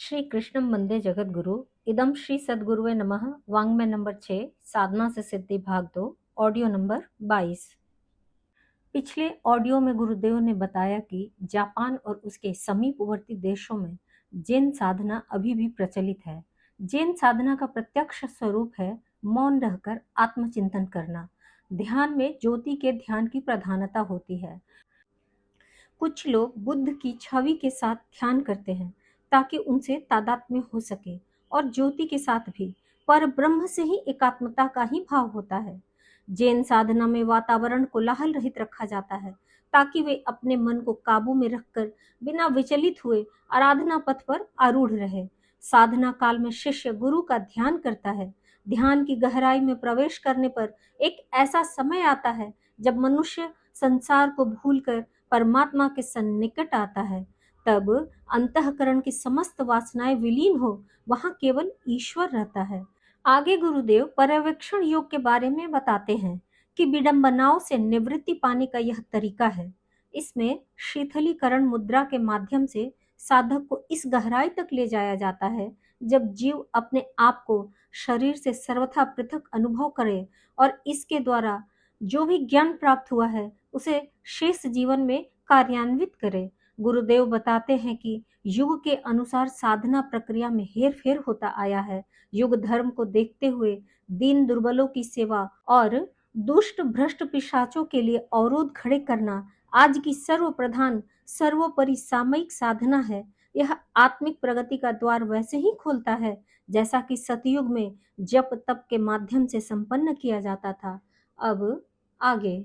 श्री कृष्णम वंदे जगद्गुरु। इदम श्री सद्गुरुवे नमः। वांग्मय नंबर 6, साधना से सिद्धि भाग 2, ऑडियो नंबर 22। पिछले ऑडियो में गुरुदेव ने बताया कि जापान और उसके समीपवर्ती देशों में जैन साधना अभी भी प्रचलित है। जैन साधना का प्रत्यक्ष स्वरूप है मौन रहकर आत्मचिंतन करना। ध्यान में ज्योति के ध्यान की प्रधानता होती है। कुछ लोग बुद्ध की छवि के साथ ध्यान करते हैं ताकि उनसे तादात्म्य हो सके, और ज्योति के साथ भी, पर ब्रह्म से ही एकात्मता का ही भाव होता है। जैन साधना में वातावरण को लाहल रहित रखा जाता है ताकि वे अपने मन को काबू में रखकर बिना विचलित हुए आराधना पथ पर आरूढ़ रहे। साधना काल में शिष्य गुरु का ध्यान करता है। ध्यान की गहराई में प्रवेश करने पर एक ऐसा समय आता है जब मनुष्य संसार को भूलकर परमात्मा के सन्निकट आता है। तब अंतःकरण की समस्त वासनाएं विलीन हो, वहां केवल ईश्वर रहता है। आगे गुरुदेव पर्यवेक्षण योग के बारे में बताते हैं कि विडंबनाओं से निवृत्ति पाने का यह तरीका है। इसमें शीतलीकरण मुद्रा के माध्यम से साधक को इस गहराई तक ले जाया जाता है जब जीव अपने आप को शरीर से सर्वथा पृथक अनुभव करे और इसके द्वारा जो भी ज्ञान प्राप्त हुआ है उसे शेष जीवन में कार्यान्वित करे। गुरुदेव बताते हैं कि युग के अनुसार साधना प्रक्रिया में हेर फेर होता आया है। युग धर्म को देखते हुए दीन दुर्बलों की सेवा और दुष्ट भ्रष्ट पिशाचों के लिए अवरोध खड़े करना आज की सर्वप्रधान सर्वोपरि सामयिक साधना है। यह आत्मिक प्रगति का द्वार वैसे ही खोलता है जैसा कि सतयुग में जप तप के माध्यम से संपन्न किया जाता था। अब आगे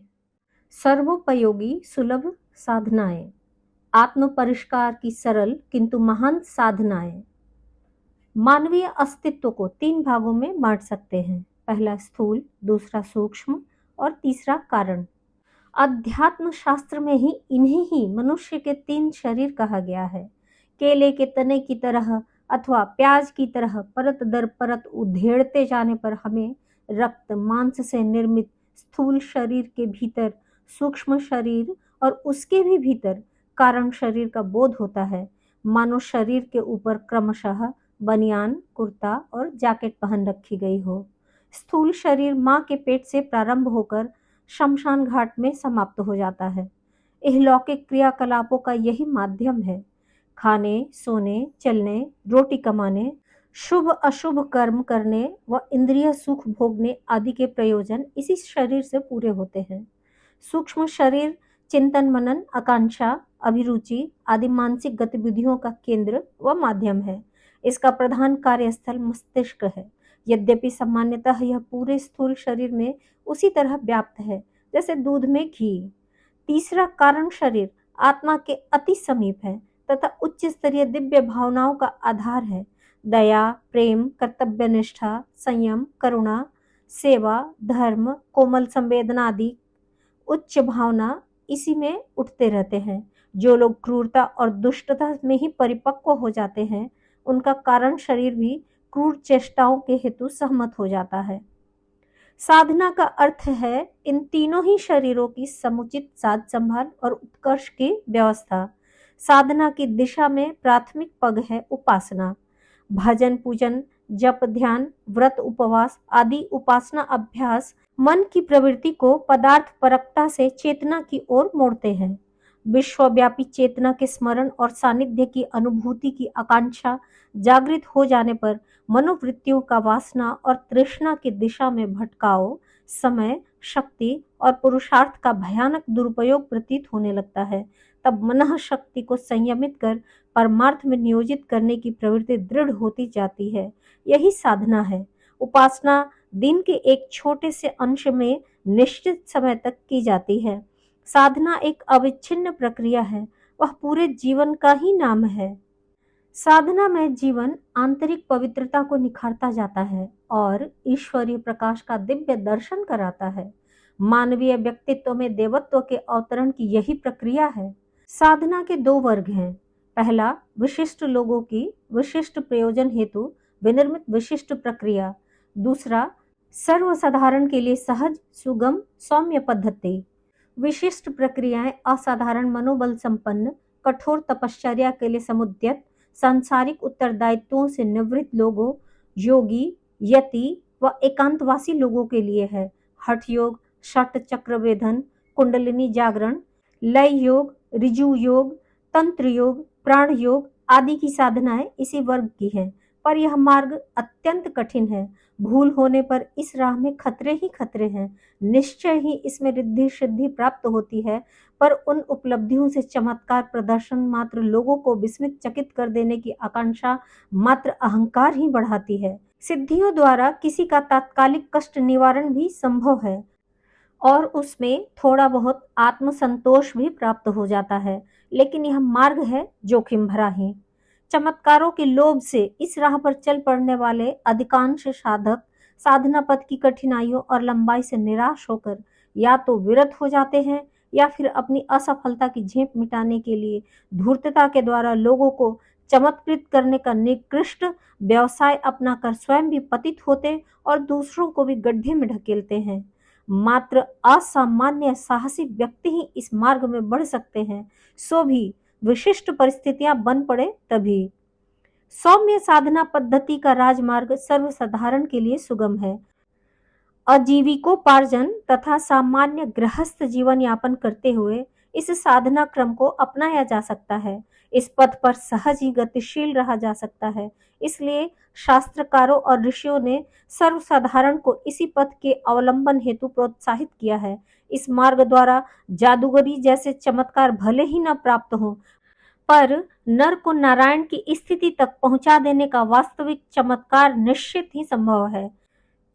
सर्वोपयोगी सुलभ साधनाएं, आत्म परिष्कार की सरल किंतु महान साधनाएं। मानवीय अस्तित्व को 3 भागों में बांट सकते हैं। पहला स्थूल, दूसरा सूक्ष्म और तीसरा कारण। अध्यात्म शास्त्र में ही इन्हें ही मनुष्य के 3 शरीर कहा गया है। केले के तने की तरह अथवा प्याज की तरह परत दर परत उधेड़ते जाने पर हमें रक्त मांस से निर्मित स्थूल शरीर के भीतर सूक्ष्म शरीर और उसके भी भीतर कारण शरीर का बोध होता है। मानो शरीर के ऊपर क्रमशः बनियान, कुर्ता और जैकेट पहन रखी गई हो। स्थूल शरीर माँ के पेट से प्रारंभ होकर शमशान घाट में समाप्त हो जाता है। इहलौकिक क्रियाकलापों का यही माध्यम है। खाने, सोने, चलने, रोटी कमाने, शुभ अशुभ कर्म करने व इंद्रिय सुख भोगने आदि के प्रयोजन इसी शरीर से पूरे होते हैं। सूक्ष्म शरीर चिंतन मनन, आकांक्षा, अभिरुचि आदि मानसिक गतिविधियों का केंद्र व माध्यम है। इसका प्रधान कार्यस्थल मस्तिष्क है। यद्यपि सामान्यतः यह पूरे स्थूल शरीर में उसी तरह व्याप्त है जैसे दूध में घी। तीसरा कारण शरीर आत्मा के अति समीप है तथा उच्च स्तरीय दिव्य भावनाओं का आधार है। दया, प्रेम, कर्तव्यनिष्ठा, संयम, करुणा, सेवा, धर्म, कोमल संवेदना आदि उच्च भावना इसी में उठते रहते हैं। जो लोग क्रूरता और दुष्टता में ही परिपक्व हो जाते हैं उनका कारण शरीर भी क्रूर चेष्टाओं के हेतु सहमत हो जाता है। साधना का अर्थ है इन तीनों ही शरीरों की समुचित साज संभाल और उत्कर्ष की व्यवस्था। साधना की दिशा में प्राथमिक पग है उपासना। भजन पूजन, जप ध्यान, व्रत उपवास आदि उपासना अभ्यास मन की प्रवृत्ति को पदार्थ परकता से चेतना की ओर मोड़ते हैं। विश्वव्यापी चेतना के स्मरण और सानिध्य की अनुभूति की आकांक्षा जागृत हो जाने पर मनोवृत्तियों का वासना और तृष्णा की दिशा में भटकाव समय, शक्ति और पुरुषार्थ का भयानक दुरुपयोग प्रतीत होने लगता है। तब मनः शक्ति को संयमित कर परमार्थ में नियोजित करने की प्रवृत्ति दृढ़ होती जाती है। यही साधना है। उपासना दिन के एक छोटे से अंश में निश्चित समय तक की जाती है। साधना एक अविच्छिन्न प्रक्रिया है, वह पूरे जीवन का ही नाम है। साधना में जीवन आंतरिक पवित्रता को निखारता जाता है और ईश्वरीय प्रकाश का दिव्य दर्शन कराता है। मानवीय व्यक्तित्व में देवत्व के अवतरण की यही प्रक्रिया है। साधना के 2 वर्ग हैं। पहला, विशिष्ट लोगों की विशिष्ट प्रयोजन हेतु विनिर्मित विशिष्ट प्रक्रिया। दूसरा, सर्वसाधारण के लिए सहज, सुगम, सौम्य पद्धति। विशिष्ट प्रक्रियाएं असाधारण मनोबल संपन्न, कठोर तपश्चर्या के लिए समुद्यत, सांसारिक उत्तरदायित्वों से निवृत्त लोगों, योगी, यति व एकांतवासी लोगों के लिए है। हठ योग, षट चक्र वेधन, कुंडलिनी जागरण, लय योग, ऋजु योग, तंत्र योग, प्राण योग आदि की साधनाएं इसी वर्ग की हैं, पर यह मार्ग अत्यंत कठिन है। भूल होने पर इस राह में खतरे ही खतरे हैं। निश्चय ही इसमें रिद्धि सिद्धि प्राप्त होती है, पर उन उपलब्धियों से चमत्कार प्रदर्शन मात्र लोगों को विस्मित चकित कर देने की आकांक्षा मात्र अहंकार ही बढ़ाती है। सिद्धियों द्वारा किसी का तात्कालिक कष्ट निवारण भी संभव है और उसमें थोड़ा बहुत आत्मसंतोष भी प्राप्त हो जाता है, लेकिन यह मार्ग है जोखिम भरा ही। चमत्कारों के लोभ से इस राह पर चल पड़ने वाले अधिकांश साधक साधना पथ की कठिनाइयों और लंबाई से निराश होकर या तो विरत हो जाते हैं या फिर अपनी असफलता की झेप मिटाने के लिए धूर्तता के द्वारा लोगों को चमत्कृत करने का निकृष्ट व्यवसाय अपनाकर स्वयं भी पतित होते और दूसरों को भी गड्ढे में ढकेलते हैं। मात्र असामान्य साहसी व्यक्ति ही इस मार्ग में बढ़ सकते हैं, सो भी विशिष्ट परिस्थितियां बन पड़े तभी। सौम्य साधना पद्धति का राजमार्ग सर्वसाधारण के लिए सुगम है। आजीविकोपार्जन तथा सामान्य गृहस्थ जीवन यापन करते हुए इस साधना क्रम को अपनाया जा सकता है। इस पथ पर सहज ही गतिशील रहा जा सकता है। इसलिए शास्त्रकारों और ऋषियों ने सर्वसाधारण को इसी पथ के अवलंबन हेतु प्रोत्साहित किया है। इस मार्ग द्वारा जादूगरी जैसे चमत्कार भले ही न प्राप्त हो, पर नर को नारायण की स्थिति तक पहुंचा देने का वास्तविक चमत्कार निश्चित ही संभव है।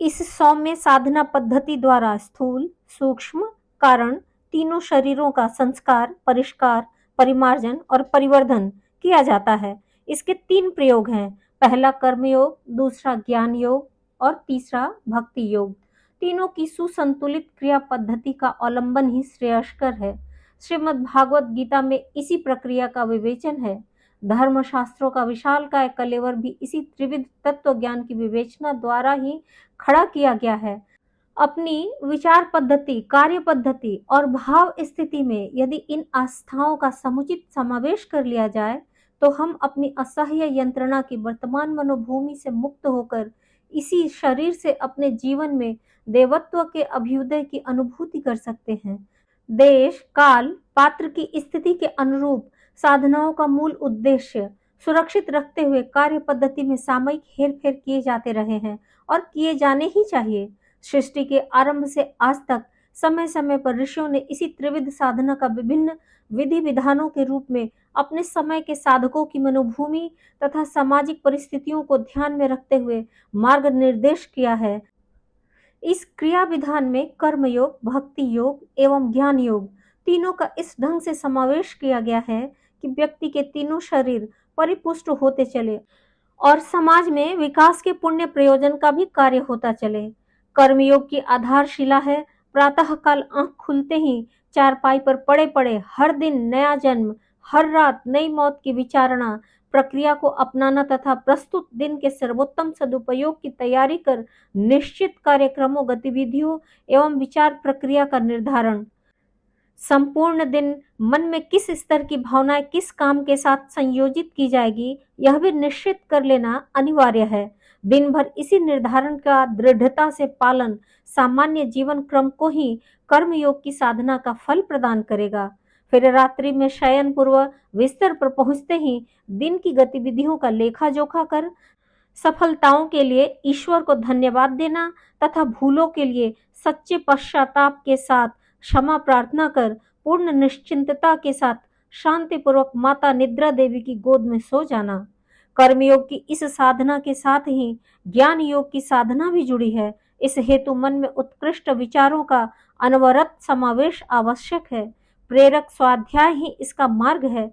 इस सौम्य साधना पद्धति द्वारा स्थूल, सूक्ष्म, कारण तीनों शरीरों का संस्कार, परिष्कार, परिमार्जन और परिवर्धन किया जाता है। इसके 3 प्रयोग हैं। पहला कर्म योग, दूसरा ज्ञान योग और तीसरा भक्ति योग। तीनों की सुसंतुलित क्रिया पद्धति का अवलंबन ही श्रेयस्कर है। श्रीमद् भागवत गीता में इसी प्रक्रिया का विवेचन है। धर्मशास्त्रों का विशालकाय कलेवर भी इसी त्रिविध तत्व ज्ञान की विवेचना द्वारा ही खड़ा किया गया है। अपनी विचार पद्धति, कार्य पद्धति और भाव स्थिति में यदि इन आस्थाओं का समुचित समावेश कर लिया जाए, तो हम अपनी असह्य यंत्रणा की वर्तमान मनोभूमि से मुक्त होकर इसी शरीर से अपने जीवन में देवत्व के अभ्युदय की अनुभूति कर सकते हैं। देश, काल, पात्र की स्थिति के अनुरूप साधनाओं का मूल उद्देश्य सुरक्षित रखते हुए कार्य पद्धति में सामयिक हेरफेर किए जाते रहे हैं और किए जाने ही चाहिए। सृष्टि के आरंभ से आज तक समय समय पर ऋषियों ने इसी त्रिविध साधना का विभिन्न विधि विधानों के रूप में अपने समय के साधकों की मनोभूमि तथा सामाजिक परिस्थितियों को ध्यान में रखते हुए मार्ग निर्देश किया है। इस क्रिया विधान में कर्म योग, भक्ति योग एवं ज्ञान योग तीनों का इस ढंग से समावेश किया गया है कि व्यक्ति के तीनों शरीर परिपुष्ट होते चले और समाज में विकास के पुण्य प्रयोजन का भी कार्य होता चले। कर्मयोग की आधारशिला है प्रातः काल आंख खुलते ही चारपाई पर पड़े पड़े हर दिन नया जन्म, हर रात नई मौत की विचारणा प्रक्रिया को अपनाना तथा प्रस्तुत दिन के सर्वोत्तम सदुपयोग की तैयारी कर निश्चित कार्यक्रमों, गतिविधियों एवं विचार प्रक्रिया का निर्धारण। संपूर्ण दिन मन में किस स्तर की भावनाएं किस काम के साथ संयोजित की जाएगी, यह भी निश्चित कर लेना अनिवार्य है। दिन भर इसी निर्धारण का दृढ़ता से पालन सामान्य जीवन क्रम को ही कर्मयोग की साधना का फल प्रदान करेगा। फिर रात्रि में शयन पूर्व बिस्तर पर पहुंचते ही दिन की गतिविधियों का लेखा जोखा कर सफलताओं के लिए ईश्वर को धन्यवाद देना तथा भूलों के लिए सच्चे पश्चाताप के साथ क्षमा प्रार्थना कर पूर्ण निश्चिंतता के साथ शांतिपूर्वक माता निद्रा देवी की गोद में सो जाना। कर्मयोग की इस साधना के साथ ही ज्ञान योग की साधना भी जुड़ी है। इस हेतु मन में उत्कृष्ट विचारों का अनवरत समावेश आवश्यक है। प्रेरक स्वाध्याय ही इसका मार्ग है।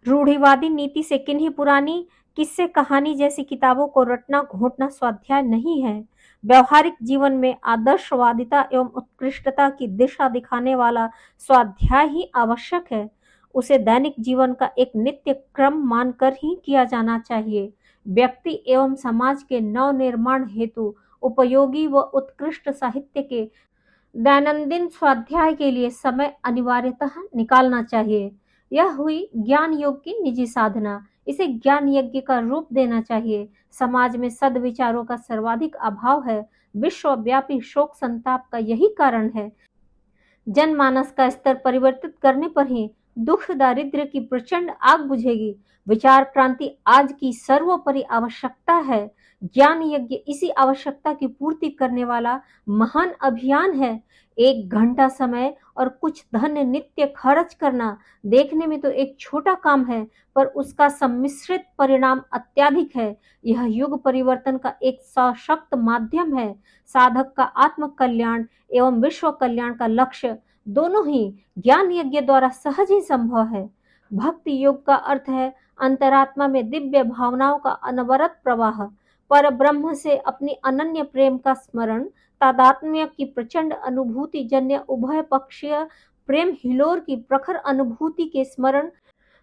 रूढ़िवादी नीति से किन्हीं पुरानी किस्से कहानी जैसी किताबों को रटना घोटना स्वाध्याय नहीं है। व्यवहारिक जीवन में आदर्शवादिता एवं उत्कृष्टता की दिशा दिखाने वाला स्वाध्याय ही आवश्यक है। उसे दैनिक जीवन का एक नित्य क्रम मानकर ही किया जाना चाहिए। व्यक्ति एवं समाज के नव निर्माण हेतु उपयोगी व उत्कृष्ट साहित्य के दैनंदिन स्वाध्याय के लिए समय अनिवार्यतः निकालना चाहिए। यह हुई ज्ञान योग की निजी साधना। इसे ज्ञान यज्ञ का रूप देना चाहिए। समाज में सद्विचारों का सर्वाधिक अभाव है। विश्वव्यापी शोक संताप का यही कारण है। जनमानस का स्तर परिवर्तित करने पर ही दुख दारिद्र्य की प्रचंड आग बुझेगी। विचार क्रांति आज की सर्वोपरि आवश्यकता है। ज्ञान यज्ञ इसी आवश्यकता की पूर्ति करने वाला महान अभियान है। 1 घंटा समय और कुछ धन नित्य खर्च करना देखने में तो एक छोटा काम है, पर उसका सम्मिश्रित परिणाम अत्यधिक है। यह युग परिवर्तन का एक सशक्त माध्यम है। साधक का आत्म कल्याण एवं विश्व कल्याण का लक्ष्य दोनों ही ज्ञान यज्ञ द्वारा सहज ही संभव है। भक्ति योग का अर्थ है अंतरात्मा में दिव्य भावनाओं का अनवरत प्रवाह, पर ब्रह्म से अपनी अनन्य प्रेम का स्मरण, तादात्म्य की प्रचंड अनुभूति जन्य उभय पक्षीय प्रेम हिलोर की प्रखर अनुभूति के स्मरण,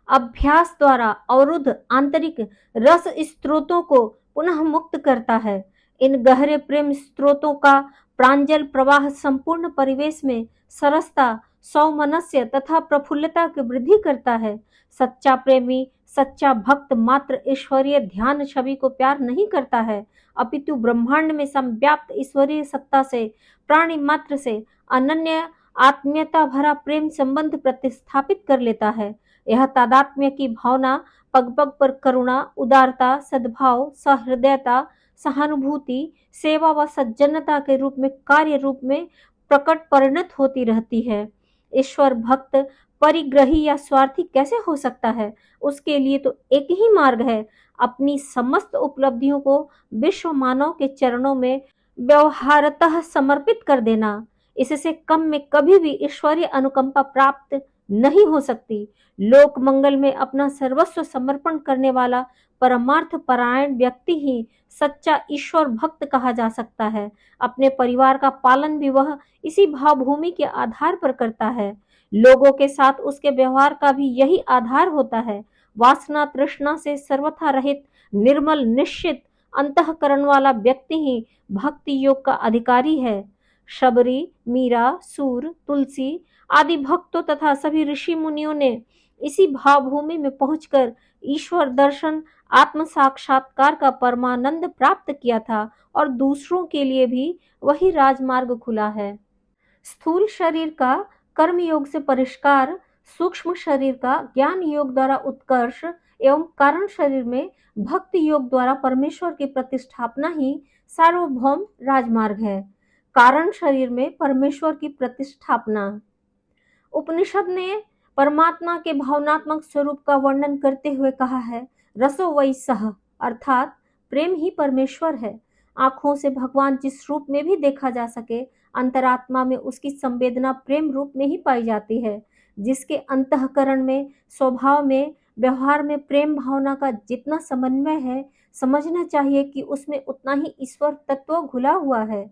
अभ्यास द्वारा अवरुद्ध आंतरिक रस स्रोतों को पुनः मुक्त करता है। इन गहरे प्रेम स्रोतों का प्रांजल प्रवाह संपूर्ण परिवेश में सरसता, सौमनस्य तथा प्रफुल्लता की वृद्धि करता है। सच्चा प्रेमी, सच्चा भक्त मात्र ईश्वरीय ध्यान छवि को प्यार नहीं करता है, अपितु ब्रह्मांड में संव्याप्त ईश्वरीय सत्ता से, प्राणी मात्र से अनन्य आत्मीयता भरा प्रेम संबंध प्रतिस्थापित कर लेता है। यह तादात्म्य की भावना पग पग पर करुणा, उदारता, सद्भाव, सहृदयता, सहानुभूति, सेवा व सज्जनता के रूप में कार्य रूप में प्रकट परिणत होती रहती है। ईश्वर भक्त परिग्रही या स्वार्थी कैसे हो सकता है? उसके लिए तो एक ही मार्ग है, अपनी समस्त उपलब्धियों को विश्व मानव के चरणों में व्यवहारतः समर्पित कर देना। इससे कम में कभी भी ईश्वरीय अनुकंपा प्राप्त नहीं हो सकती। लोक मंगल में अपना सर्वस्व समर्पण करने वाला परमार्थ परायण व्यक्ति ही सच्चा ईश्वर भक्त कहा जा सकता है। अपने परिवार का पालन भी वह इसी भावभूमि के आधार पर करता है। लोगों के साथ उसके व्यवहार का भी यही आधार होता है। वासना तृष्णा से सर्वथा रहित, निर्मल, निश्चित अंतःकरण वाला व्यक्ति ही भक्ति योग का अधिकारी है। शबरी, मीरा, सूर, तुलसी आदि भक्तों तथा सभी ऋषि मुनियों ने इसी भावभूमि में पहुंचकर ईश्वर दर्शन, आत्म साक्षात्कार का परमानंद प्राप्त किया था और दूसरों के लिए भी वही राजमार्ग खुला है। स्थूल शरीर का कर्म योग से परिष्कार, सूक्ष्म शरीर का ज्ञान योग द्वारा उत्कर्ष एवं कारण शरीर में भक्ति योग द्वारा परमेश्वर की प्रतिष्ठापना ही सार्वभौम राजमार्ग है। कारण शरीर में परमेश्वर की प्रतिष्ठापना। उपनिषद ने परमात्मा के भावनात्मक स्वरूप का वर्णन करते हुए कहा है, रसो वै सह, अर्थात प्रेम ही परमेश्वर है। आंखों से भगवान जिस रूप में भी देखा जा सके, अंतरात्मा में उसकी संवेदना प्रेम रूप में ही पाई जाती है। जिसके अंतःकरण में, स्वभाव में, व्यवहार में प्रेम भावना का जितना समन्वय है, समझना चाहिए कि उसमें उतना ही ईश्वर तत्व घुला हुआ है।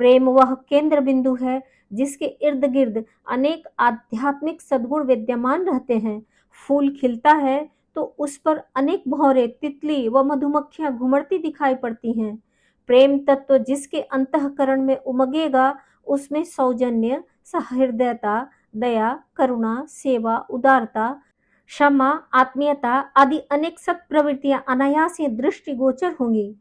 प्रेम वह केंद्र बिंदु है जिसके इर्द गिर्द अनेक आध्यात्मिक सद्गुण विद्यमान रहते हैं। फूल खिलता है तो उस पर अनेक भौरे, तितली व मधुमक्खियां घुमड़ती दिखाई पड़ती हैं। प्रेम तत्व जिसके अंतःकरण में उमगेगा, उसमें सौजन्य, सहृदयता, दया, करुणा, सेवा, उदारता, क्षमा, आत्मीयता आदि अनेक सत्प्रवृत्तियां अनायास ही दृष्टिगोचर होंगी।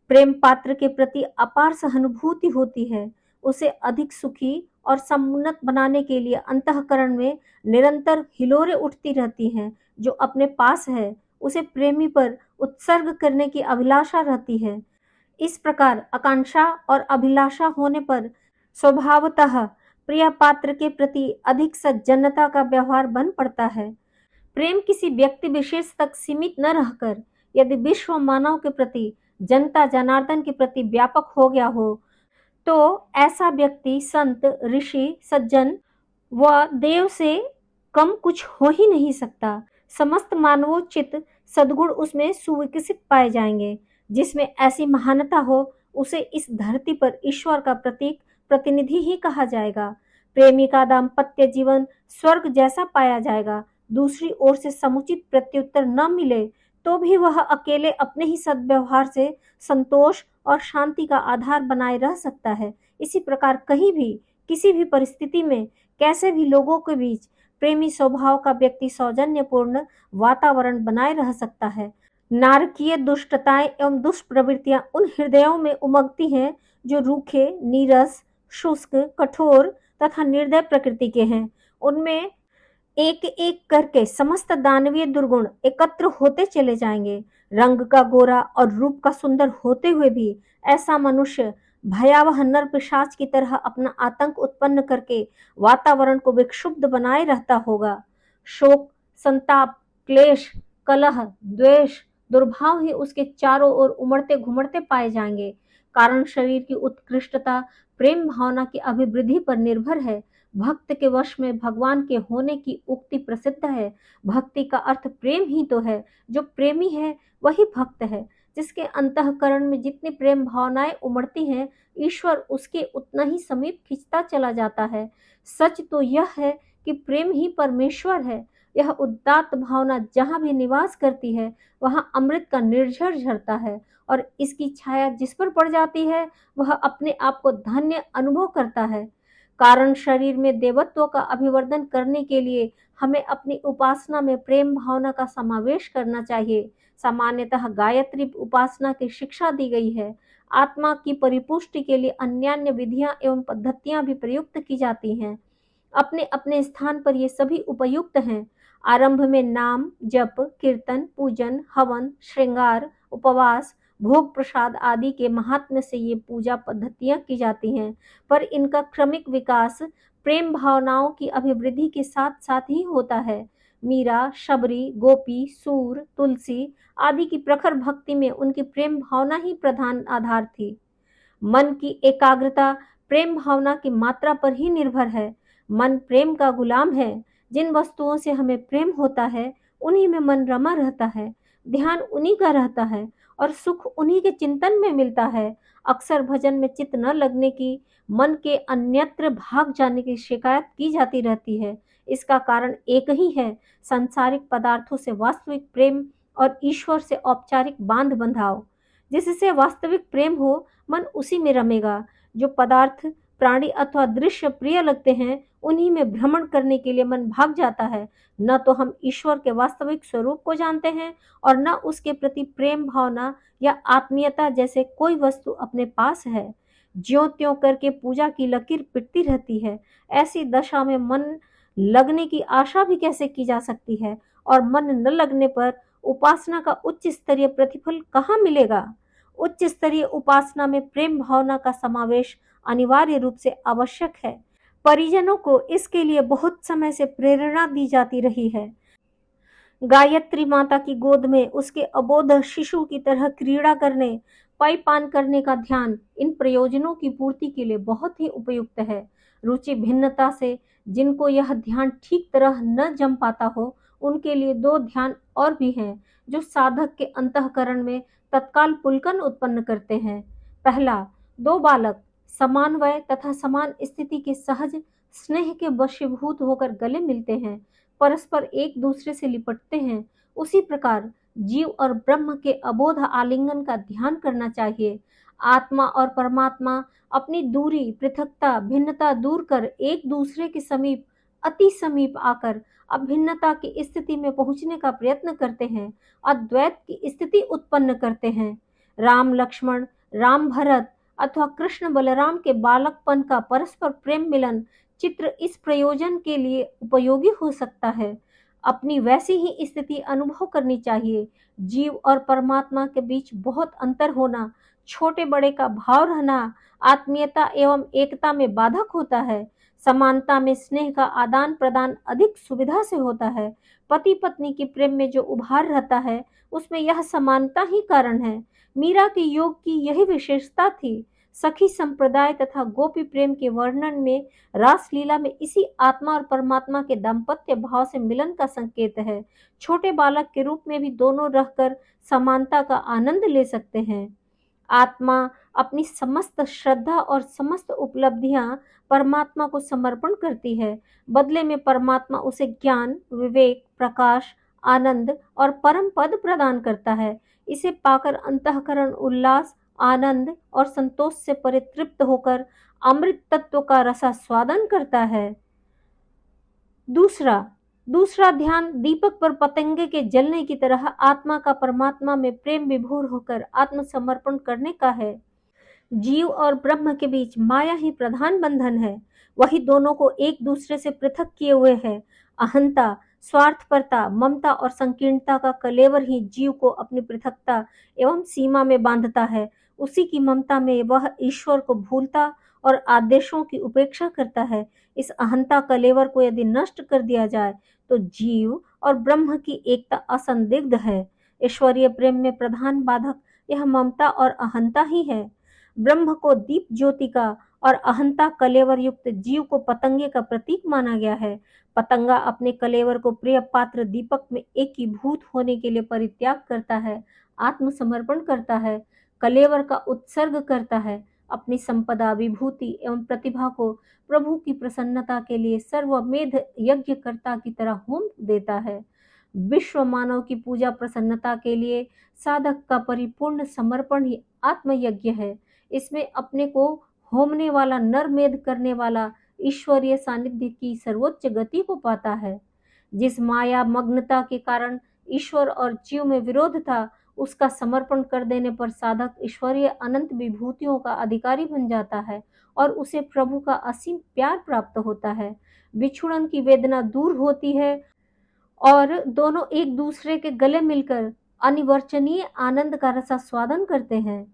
प्रेम पात्र के प्रति अपार सहानुभूति होती है। उसे अधिक सुखी और समुन्नत बनाने के लिए अंतःकरण में निरंतर हिलोरें उठती रहती हैं। जो अपने पास है उसे प्रेमी पर उत्सर्ग करने की अभिलाषा रहती है। इस प्रकार आकांक्षा और अभिलाषा होने पर स्वभावतः प्रिय पात्र के प्रति अधिक सज्जनता का व्यवहार बन पड़ता है। प्रेम किसी व्यक्ति विशेष तक सीमित न रहकर यदि विश्व मानव के प्रति, जनता जनार्दन के प्रति व्यापक हो गया हो, तो ऐसा व्यक्ति संत, ऋषि, सज्जन व देव से कम कुछ हो ही नहीं सकता। समस्त मानवोचित सद्गुण उसमें सुविकसित पाए जाएंगे। जिसमें ऐसी महानता हो, उसे इस धरती पर ईश्वर का प्रतीक, प्रतिनिधि ही कहा जाएगा। प्रेमी का दाम्पत्य जीवन स्वर्ग जैसा पाया जाएगा। दूसरी ओर से समुचित प्रत्युत्तर न मिले तो भी वह अकेले अपने ही सद्व्यवहार से संतोष और शांति का आधार बनाए रह सकता है। इसी प्रकार कहीं भी, किसी भी परिस्थिति में, कैसे भी लोगों के बीच प्रेमी स्वभाव का व्यक्ति सौजन्यपूर्ण वातावरण बनाए रह सकता है। नारकीय दुष्टताएं एवं दुष्प्रवृत्तियां उन हृदयों में उमगती हैं जो रूखे, नीरस, शुष्क, कठोर तथा निर्दय प्रकृति के हैं। उनमें एक एक करके समस्त दानवीय दुर्गुण एकत्र होते चले जाएंगे। रंग का गोरा और रूप का सुंदर होते हुए भी ऐसा मनुष्य भयावह नर पिशाच की तरह अपना आतंक उत्पन्न करके वातावरण को विक्षुब्ध बनाए रहता होगा। शोक, संताप, क्लेश, कलह, द्वेष, दुर्भाव ही उसके चारों ओर उमड़ते घुमड़ते पाए जाएंगे। कारण शरीर की उत्कृष्टता प्रेम भावना की अभिवृद्धि पर निर्भर है। भक्त के वश में भगवान के होने की उक्ति प्रसिद्ध है। भक्ति का अर्थ प्रेम ही तो है। जो प्रेमी है वही भक्त है। जिसके अंतःकरण में जितनी प्रेम भावनाएं उमड़ती हैं, ईश्वर उसके उतना ही समीप खिंचता चला जाता है। सच तो यह है कि प्रेम ही परमेश्वर है। यह उदात्त भावना जहाँ भी निवास करती है, वहाँ अमृत का निर्झर झरता है और इसकी छाया जिस पर पड़ जाती है, वह अपने आप को धन्य अनुभव करता है। कारण शरीर में देवत्व का अभिवर्धन करने के लिए हमें अपनी उपासना में प्रेम भावना का समावेश करना चाहिए। सामान्यतः गायत्री उपासना की शिक्षा दी गई है। आत्मा की परिपुष्टि के लिए अन्यान्य विधियां एवं पद्धतियां भी प्रयुक्त की जाती हैं। अपने अपने स्थान पर ये सभी उपयुक्त हैं। आरंभ में नाम, जप, कीर्तन, पूजन, हवन, श्रृंगार, उपवास, भोग प्रसाद आदि के महात्म्य से ये पूजा पद्धतियां की जाती हैं, पर इनका क्रमिक विकास प्रेम भावनाओं की अभिवृद्धि के साथ साथ ही होता है। मीरा, शबरी, गोपी, सूर, तुलसी आदि की प्रखर भक्ति में उनकी प्रेम भावना ही प्रधान आधार थी। मन की एकाग्रता प्रेम भावना की मात्रा पर ही निर्भर है। मन प्रेम का गुलाम है। जिन वस्तुओं से हमें प्रेम होता है, उन्हीं में मन रमा रहता है। ध्यान उन्हीं का रहता है और सुख उन्हीं के चिंतन में मिलता है। अक्सर भजन में चित्त न लगने की, मन के अन्यत्र भाग जाने की शिकायत की जाती रहती है। इसका कारण एक ही है, सांसारिक पदार्थों से वास्तविक प्रेम और ईश्वर से औपचारिक बांध बंधाव। जिससे वास्तविक प्रेम हो, मन उसी में रमेगा। जो पदार्थ, प्राणी अथवा दृश्य प्रिय लगते हैं, उन्हीं में भ्रमण करने के लिए मन भाग जाता है। न तो हम ईश्वर के वास्तविक स्वरूप को जानते हैं और न उसके प्रति प्रेम भावना या आत्मीयता जैसे कोई वस्तु अपने पास है। ज्यों त्यों करके पूजा की लकीर पिटती रहती है। ऐसी दशा में मन लगने की आशा भी कैसे की जा सकती है, और मन न लगने पर उपासना का उच्च स्तरीय प्रतिफल कहाँ मिलेगा। उच्च स्तरीय उपासना में प्रेम भावना का समावेश अनिवार्य रूप से आवश्यक है। परिजनों को इसके लिए बहुत समय से प्रेरणा दी जाती रही है। गायत्री माता की गोद में उसके अबोध शिशु की तरह क्रीड़ा करने, पान करने का ध्यान इन प्रयोजनों की पूर्ति के लिए बहुत ही उपयुक्त है। रुचि भिन्नता से जिनको यह ध्यान ठीक तरह न जम पाता हो, उनके लिए दो ध्यान और भी हैं जो साधक के अंतःकरण में तत्काल पुलकन उत्पन्न करते हैं। पहला, दो बालक समान वय तथा समान स्थिति के सहज स्नेह के वशीभूत होकर गले मिलते हैं, परस्पर एक दूसरे से लिपटते हैं। उसी प्रकार जीव और ब्रह्म के अबोध आलिंगन का ध्यान करना चाहिए। आत्मा और परमात्मा अपनी दूरी, पृथकता, भिन्नता दूर कर एक दूसरे के समीप, अति समीप आकर अभिन्नता की स्थिति में पहुंचने का प्रयत्न करते हैं, अद्वैत की स्थिति उत्पन्न करते हैं। राम लक्ष्मण, राम भरत अथवा कृष्ण बलराम के बालकपन का परस्पर प्रेम मिलन चित्र इस प्रयोजन के लिए उपयोगी हो सकता है। अपनी वैसी ही स्थिति अनुभव करनी चाहिए। जीव और परमात्मा के बीच बहुत अंतर होना, छोटे बड़े का भाव रहना आत्मीयता एवं एकता में बाधक होता है। समानता में स्नेह का आदान प्रदान अधिक सुविधा से होता है। पति पत्नी के प्रेम में जो उभार रहता है, उसमें यह समानता ही कारण है। मीरा के योग की यही विशेषता थी। सखी संप्रदाय तथा गोपी प्रेम के वर्णन में रासलीला में इसी आत्मा और परमात्मा के दाम्पत्य भाव से मिलन का संकेत है। छोटे बालक के रूप में भी दोनों रहकर समानता का आनंद ले सकते हैं। आत्मा अपनी समस्त श्रद्धा और समस्त उपलब्धियां परमात्मा को समर्पण करती है। बदले में परमात्मा उसे ज्ञान, विवेक, प्रकाश, आनंद और परम पद प्रदान करता है। इसे पाकर अंतःकरण उल्लास, आनंद और संतोष से परितृप्त होकर अमृत तत्व का रसास्वादन करता है। दूसरा दूसरा ध्यान दीपक पर पतंगे के जलने की तरह आत्मा का परमात्मा में प्रेम विभोर होकर आत्मसमर्पण करने का है। जीव और ब्रह्म के बीच माया ही प्रधान बंधन है। वही दोनों को एक दूसरे से पृथक किए हुए है। अहंता, स्वार्थपरता, ममता और संकीर्णता का कलेवर ही जीव को अपनी पृथकता एवं सीमा में बांधता है। उसी की ममता में वह ईश्वर को भूलता और आदेशों की उपेक्षा करता है। इस अहंता कलेवर को यदि नष्ट कर दिया जाए तो जीव और ब्रह्म की एकता असंदिग्ध है। ईश्वरीय प्रेम में प्रधान बाधक यह ममता और अहंता ही है। ब्रह्म को दीप ज्योति का और अहंता कलेवर युक्त जीव को पतंगे का प्रतीक माना गया है। पतंगा अपने कलेवर को प्रिय पात्र दीपक में एकीभूत होने के लिए परित्याग करता है, आत्मसमर्पण करता है, कलेवर का उत्सर्ग करता है, अपनी संपदा, विभूति एवं प्रतिभा को प्रभु की प्रसन्नता के लिए सर्वमेध यज्ञकर्ता की तरह होम देता है। विश्व मानव की पूजा प्रसन्नता के लिए साधक का परिपूर्ण समर्पण ही आत्मयज्ञ है। इसमें अपने को होमने वाला, नरमेध करने वाला ईश्वरीय सानिध्य की सर्वोच्च गति को पाता है। जिस माया मग्नता के कारण ईश्वर और जीव में विरोध था, उसका समर्पण कर देने पर साधक ईश्वरीय अनंत विभूतियों का अधिकारी बन जाता है और उसे प्रभु का असीम प्यार प्राप्त होता है। बिछुड़न की वेदना दूर होती है और दोनों एक दूसरे के गले मिलकर अनिवर्चनीय आनंद का रसास्वादन करते हैं।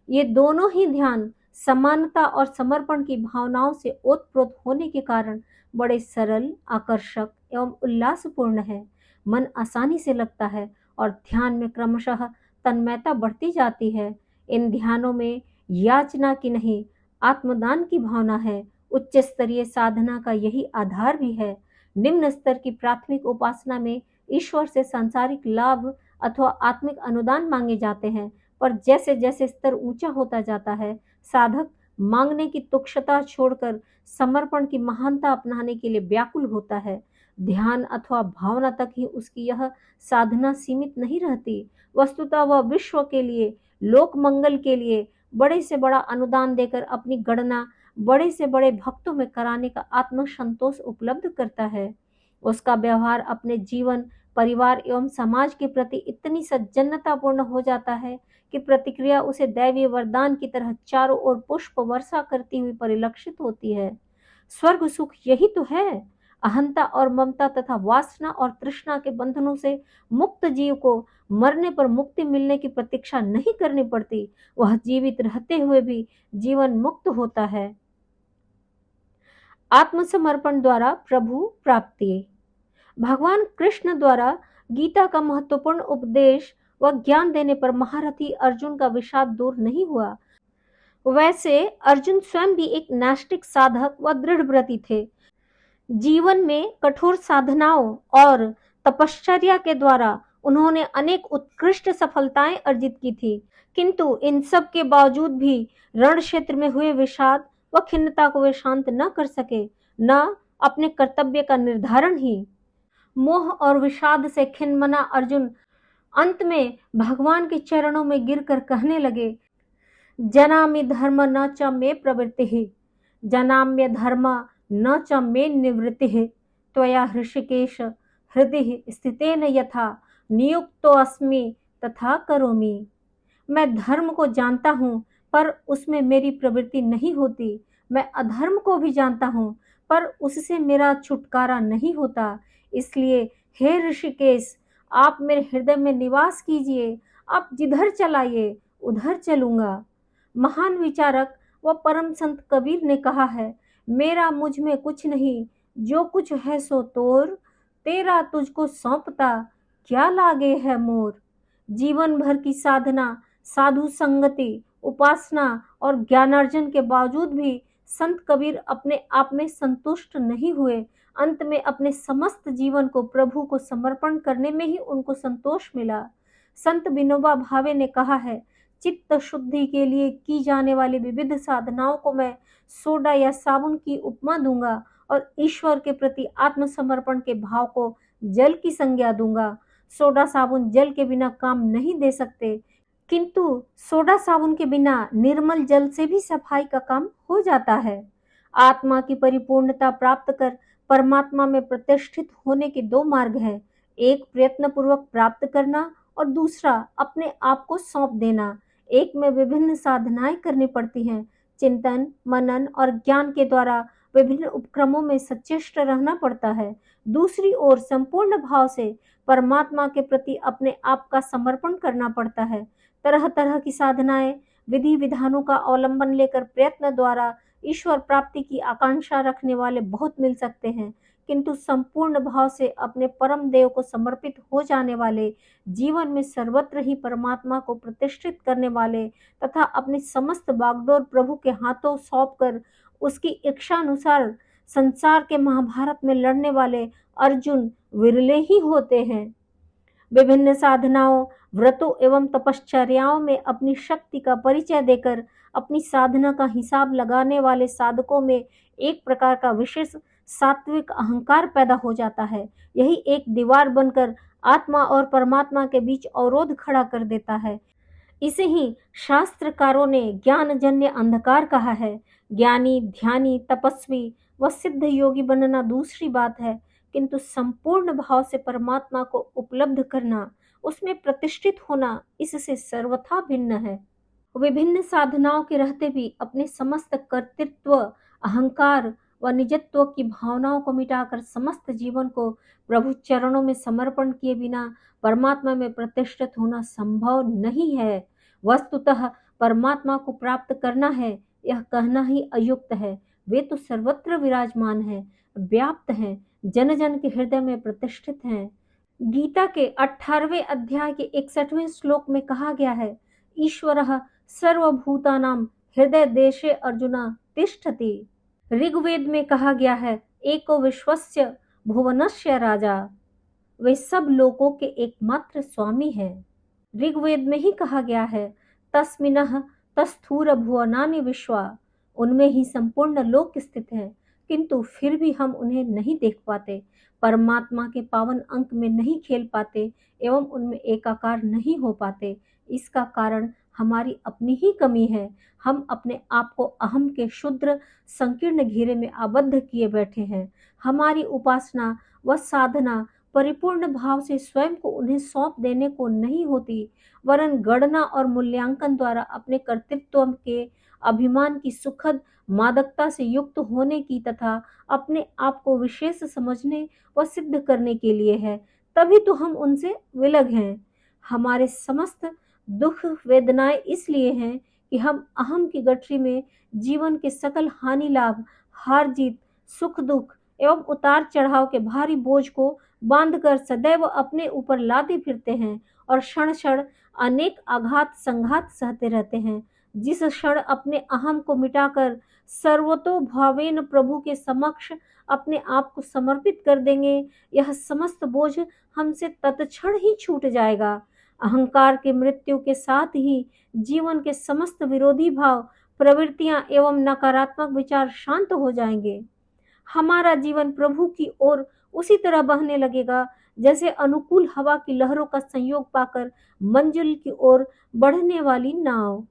ये दोनों ही ध्यान समानता और समर्पण की भावनाओं से ओतप्रोत होने के कारण बड़े सरल, आकर्षक एवं उल्लासपूर्ण है। मन आसानी से लगता है और ध्यान में क्रमशः तन्मयता बढ़ती जाती है। इन ध्यानों में याचना की नहीं, आत्मदान की भावना है। उच्च स्तरीय साधना का यही आधार भी है। निम्न स्तर की प्राथमिक उपासना में ईश्वर से सांसारिक लाभ अथवा आत्मिक अनुदान मांगे जाते हैं, पर जैसे जैसे स्तर ऊंचा होता जाता है, साधक मांगने की तुच्छता छोड़कर समर्पण की महानता अपनाने के लिए व्याकुल होता है। ध्यान अथवा भावना तक ही उसकी यह साधना सीमित नहीं रहती। वस्तुतः वह विश्व के लिए, लोक मंगल के लिए बड़े से बड़ा अनुदान देकर अपनी गणना बड़े से बड़े भक्तों में कराने का आत्मसंतोष उपलब्ध करता है। उसका व्यवहार अपने जीवन, परिवार एवं समाज के प्रति इतनी सज्जनतापूर्ण हो जाता है कि प्रतिक्रिया उसे दैवीय वरदान की तरह चारों ओर पुष्प वर्षा करती हुई परिलक्षित होती है। स्वर्ग सुख यही तो है। अहंता और ममता तथा वासना और तृष्णा के बंधनों से मुक्त जीव को मरने पर मुक्ति मिलने की प्रतीक्षा नहीं करनी पड़ती। वह जीवित रहते हुए भी जीवन मुक्त होता है। आत्मसमर्पण द्वारा प्रभु प्राप्ति। भगवान कृष्ण द्वारा गीता का महत्वपूर्ण उपदेश व ज्ञान देने पर महारथी अर्जुन का विषाद दूर नहीं हुआ। वैसे अर्जुन स्वयं भी एक नास्तिक साधक व दृढ़व्रती थे। जीवन में कठोर साधनाओं और तपश्चर्या के द्वारा उन्होंने अनेक उत्कृष्ट सफलताएं अर्जित की थी, किंतु इन सब के बावजूद भी रण क्षेत्र में हुए विषाद व खिन्नता को वे शांत न कर सके, न अपने कर्तव्य का निर्धारण ही। मोह और विषाद से खिन्नमना अर्जुन अंत में भगवान के चरणों में गिरकर कहने लगे, जनामि धर्म न च मे प्रवृत्तिः, जनाम्य धर्म न च मे निवृत्तिः, त्वया हृषिकेश हृदि स्थितेन यथा नियुक्तो अस्मि तथा करोमि। मैं धर्म को जानता हूँ पर उसमें मेरी प्रवृत्ति नहीं होती। मैं अधर्म को भी जानता हूँ पर उससे मेरा छुटकारा नहीं होता। इसलिए हे ऋषिकेश, आप मेरे हृदय में निवास कीजिए। आप जिधर चलाइए उधर चलूंगा। महान विचारक व परम संत कबीर ने कहा है, मेरा मुझ में कुछ नहीं, जो कुछ है सो तोर, तेरा तुझको सौंपता क्या लागे है मोर। जीवन भर की साधना, साधु संगति, उपासना और ज्ञानार्जन के बावजूद भी संत कबीर अपने आप में संतुष्ट नहीं हुए। अंत में अपने समस्त जीवन को प्रभु को समर्पण करने में ही उनको संतोष मिला। संत विनोबा भावे ने कहा है, चित्त शुद्धि के लिए की जाने वाली विविध साधनाओं को मैं सोडा या साबुन की उपमा दूंगा और ईश्वर के प्रति आत्मसमर्पण के भाव को जल की संज्ञा दूंगा। सोडा साबुन जल के बिना काम नहीं दे सकते, किंतु सोडा साबुन के बिना निर्मल जल से भी सफाई का काम हो जाता है। आत्मा की परिपूर्णता प्राप्त कर परमात्मा में प्रतिष्ठित होने के दो मार्ग हैं, एक प्रयत्न पूर्वक प्राप्त करना और दूसरा अपने आप को सौंप देना। एक में विभिन्न साधनाएं करनी पड़ती हैं, चिंतन, मनन और ज्ञान के द्वारा विभिन्न उपक्रमों में सचेष्ट रहना पड़ता है। दूसरी ओर संपूर्ण भाव से परमात्मा के प्रति अपने आप का समर्पण करना पड़ता है। तरह तरह की साधनाएं, विधि विधानों का अवलंबन लेकर प्रयत्न द्वारा ईश्वर प्राप्ति की आकांक्षा रखने वाले बहुत मिल सकते हैं, किंतु संपूर्ण भाव से अपने परम देव को समर्पित हो जाने वाले, जीवन में सर्वत्र ही परमात्मा को प्रतिष्ठित करने वाले तथा अपनी समस्त बागडोर प्रभु के हाथों सौंपकर उसकी इच्छानुसार संसार के महाभारत में लड़ने वाले अर्जुन विरले ही होते हैं। विभिन्न साधनाओं, व्रतों एवं तपश्चर्याओं में अपनी शक्ति का परिचय देकर अपनी साधना का हिसाब लगाने वाले साधकों में एक प्रकार का विशेष सात्विक अहंकार पैदा हो जाता है। यही एक दीवार बनकर आत्मा और परमात्मा के बीच अवरोध खड़ा कर देता है। इसे ही शास्त्रकारों ने ज्ञानजन्य अंधकार कहा है। ज्ञानी, ध्यानी, तपस्वी व सिद्ध योगी बनना दूसरी बात है, किंतु संपूर्ण भाव से परमात्मा को उपलब्ध करना, उसमें प्रतिष्ठित होना, इससे सर्वथा भिन्न है। विभिन्न साधनाओं के रहते भी अपने समस्त कर्तृत्व, अहंकार व निजत्व की भावनाओं को मिटाकर समस्त जीवन को प्रभु चरणों में समर्पण किए बिना परमात्मा में प्रतिष्ठित होना संभव नहीं है। वस्तुतः परमात्मा को प्राप्त करना है, यह कहना ही अयुक्त है। वे तो सर्वत्र विराजमान है, व्याप्त हैं, जन जन के हृदय में प्रतिष्ठित हैं। गीता के 18वें अध्याय के 61वें श्लोक में कहा गया है, ईश्वरः सर्वभूतानां हृदय देशे अर्जुना तिष्ठति। ऋग्वेद में कहा गया है, एको विश्वस्य भुवनस्य राजा। वे सब लोगों के एकमात्र स्वामी है। ऋग्वेद में ही कहा गया है, तस्मिनः तस्थूर भुवनानि विश्वा। उनमें ही संपूर्ण लोक स्थित है, किंतु फिर भी हम उन्हें नहीं देख पाते, परमात्मा के पावन अंक में नहीं खेल पाते एवं उनमें एकाकार नहीं हो पाते। इसका कारण हमारी अपनी ही कमी है। हम अपने आप को अहम के क्षुद्र संकीर्ण घेरे में आबद्ध किए बैठे हैं। हमारी उपासना व साधना परिपूर्ण भाव से स्वयं को उन्हें सौंप देने को नहीं होती, वरन गणना और मूल्यांकन द्वारा अपने कर्तृत्व के अभिमान की सुखद मादकता से युक्त होने की तथा अपने आप को विशेष समझने व सिद्ध करने के लिए है। तभी तो हम उनसे विलग हैं। हमारे समस्त दुख वेदनाएं इसलिए हैं कि हम अहम की गठरी में जीवन के सकल हानि लाभ, हार जीत, सुख दुख एवं उतार चढ़ाव के भारी बोझ को बांधकर सदैव अपने ऊपर लादे फिरते हैं और क्षण क्षण अनेक आघात संघात सहते रहते हैं। जिस क्षण अपने अहम को मिटाकर सर्वतोभावेन प्रभु के समक्ष अपने आप को समर्पित कर देंगे, यह समस्त बोझ हमसे तत्क्षण ही छूट जाएगा। अहंकार के मृत्यु के साथ ही जीवन के समस्त विरोधी भाव, प्रवृत्तियां एवं नकारात्मक विचार शांत हो जाएंगे। हमारा जीवन प्रभु की ओर उसी तरह बहने लगेगा जैसे अनुकूल हवा की लहरों का संयोग पाकर मंजिल की ओर बढ़ने वाली नाव।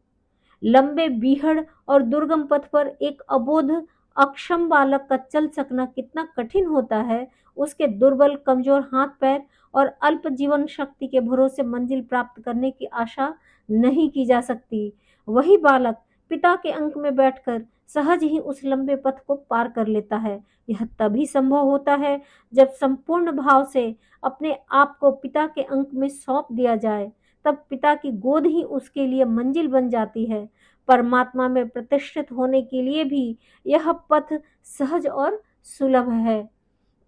लंबे बीहड़ और दुर्गम पथ पर एक अबोध अक्षम बालक का चल सकना कितना कठिन होता है, उसके दुर्बल कमजोर हाथ पैर और अल्प जीवन शक्ति के भरोसे मंजिल प्राप्त करने की आशा नहीं की जा सकती। वही बालक पिता के अंक में बैठकर सहज ही उस लंबे पथ को पार कर लेता है। यह तभी संभव होता है जब संपूर्ण भाव से अपने आप को पिता के अंक में सौंप दिया जाए, तब पिता की गोद ही उसके लिए मंजिल बन जाती है। परमात्मा में प्रतिष्ठित होने के लिए भी यह पथ सहज और सुलभ है।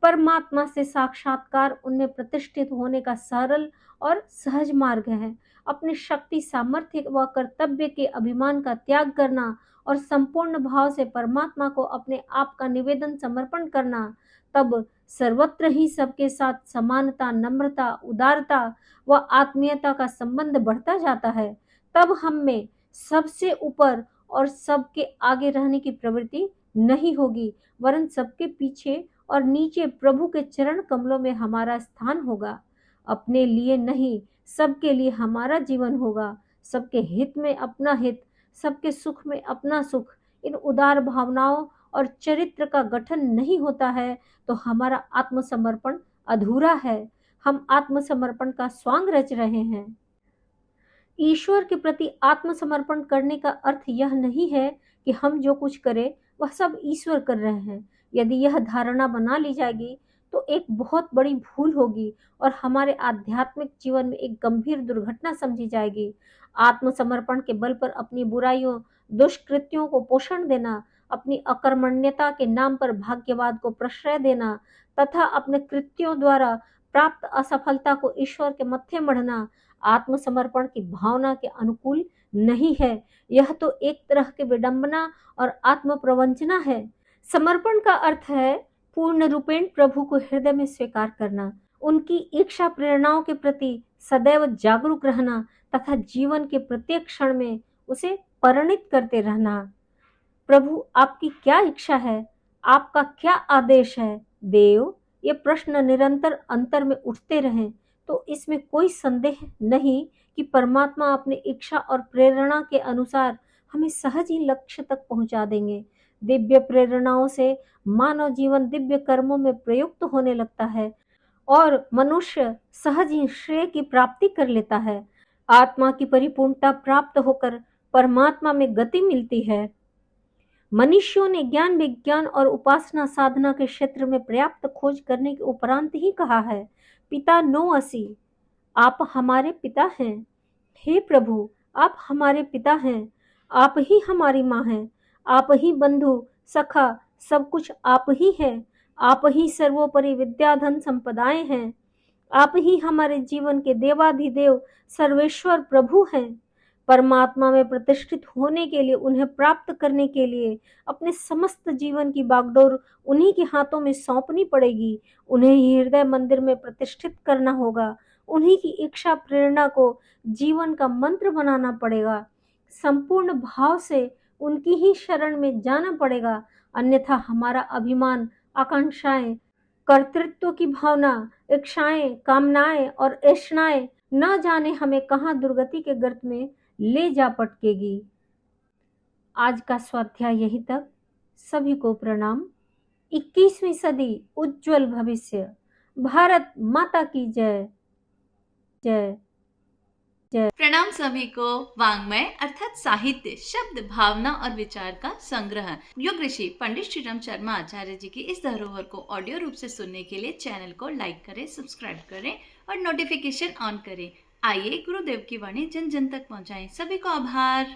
परमात्मा से साक्षात्कार उनमें प्रतिष्ठित होने का सरल और सहज मार्ग है। अपनी शक्ति, सामर्थ्य व कर्तव्य के अभिमान का त्याग करना और संपूर्ण भाव से परमात्मा को अपने आप का निवेदन समर्पण करना, तब सर्वत्र ही सबके साथ समानता, नम्रता, उदारता व आत्मीयता का संबंध बढ़ता जाता है। तब हम में सबसे ऊपर और सबके आगे रहने की प्रवृत्ति नहीं होगी, वरन सबके पीछे और नीचे प्रभु के चरण कमलों में हमारा स्थान होगा। अपने लिए नहीं, सबके लिए हमारा जीवन होगा। सबके हित में अपना हित, सबके सुख में अपना सुख। इन उदार भावनाओं और चरित्र का गठन नहीं होता है तो हमारा आत्मसमर्पण अधूरा है। हम आत्मसमर्पण का स्वांग रच रहे हैं। ईश्वर के प्रति आत्मसमर्पण करने का अर्थ यह नहीं है कि हम जो कुछ करें वह सब ईश्वर कर रहे हैं। यदि यह धारणा बना ली जाएगी तो एक बहुत बड़ी भूल होगी और हमारे आध्यात्मिक जीवन में एक गंभीर दुर्घटना समझी जाएगी। आत्मसमर्पण के बल पर अपनी बुराइयों, दुष्कृत्यों को पोषण देना, अपनी अकर्मण्यता के नाम पर भाग्यवाद को प्रश्रय देना तथा अपने कृत्यों द्वारा प्राप्त असफलता को ईश्वर के मत्थे मढ़ना आत्मसमर्पण की भावना के अनुकूल नहीं है। यह तो एक तरह की विडंबना और आत्म प्रवंचना है। समर्पण का अर्थ है पूर्ण रूपेण प्रभु को हृदय में स्वीकार करना, उनकी इच्छा प्रेरणाओं के प्रति सदैव जागरूक रहना तथा जीवन के प्रत्येक क्षण में उसे परिणित करते रहना। प्रभु आपकी क्या इच्छा है? आपका क्या आदेश है? देव, ये प्रश्न निरंतर अंतर में उठते रहें तो इसमें कोई संदेह नहीं कि परमात्मा अपनी इच्छा और प्रेरणा के अनुसार हमें सहज ही लक्ष्य तक पहुंचा देंगे। दिव्य प्रेरणाओं से मानव जीवन दिव्य कर्मों में प्रयुक्त होने लगता है और मनुष्य सहज ही श्रेय की प्राप्ति कर लेता है। आत्मा की परिपूर्णता प्राप्त होकर परमात्मा में गति मिलती है। मनुष्यों ने ज्ञान विज्ञान और उपासना साधना के क्षेत्र में पर्याप्त खोज करने के उपरांत ही कहा है, पिता नो असी, आप हमारे पिता हैं। हे प्रभु, आप हमारे पिता हैं, आप ही हमारी माँ हैं, आप ही बंधु सखा सब कुछ आप ही हैं, आप ही सर्वोपरि विद्याधन संपदाएं हैं, आप ही हमारे जीवन के देवाधिदेव सर्वेश्वर प्रभु हैं। परमात्मा में प्रतिष्ठित होने के लिए, उन्हें प्राप्त करने के लिए अपने समस्त जीवन की बागडोर उन्हीं के हाथों में सौंपनी पड़ेगी। उन्हें ही हृदय मंदिर में प्रतिष्ठित करना होगा, उन्हीं की इच्छा प्रेरणा को जीवन का मंत्र बनाना पड़ेगा। संपूर्ण भाव से उनकी ही शरण में जाना पड़ेगा, अन्यथा हमारा अभिमान, आकांक्षाएं, कर्तृत्व की भावना, इच्छाएं, कामनाएं और ऐष्णाएं न जाने हमें कहाँ दुर्गति के गर्त में ले जा पटकेगी। आज का स्वाध्याय यहीं तक। सभी को प्रणाम। 21वीं सदी उज्जवल भविष्य। भारत माता की जय जय जय। प्रणाम सभी को। वाङ्मय अर्थात साहित्य, शब्द, भावना और विचार का संग्रह। योग ऋषि पंडित श्रीराम शर्मा आचार्य जी की इस धरोहर को ऑडियो रूप से सुनने के लिए चैनल को लाइक करें, सब्सक्राइब करें और नोटिफिकेशन ऑन करें। आइए गुरुदेव की वाणी जन जन तक पहुंचाएं। सभी को आभार।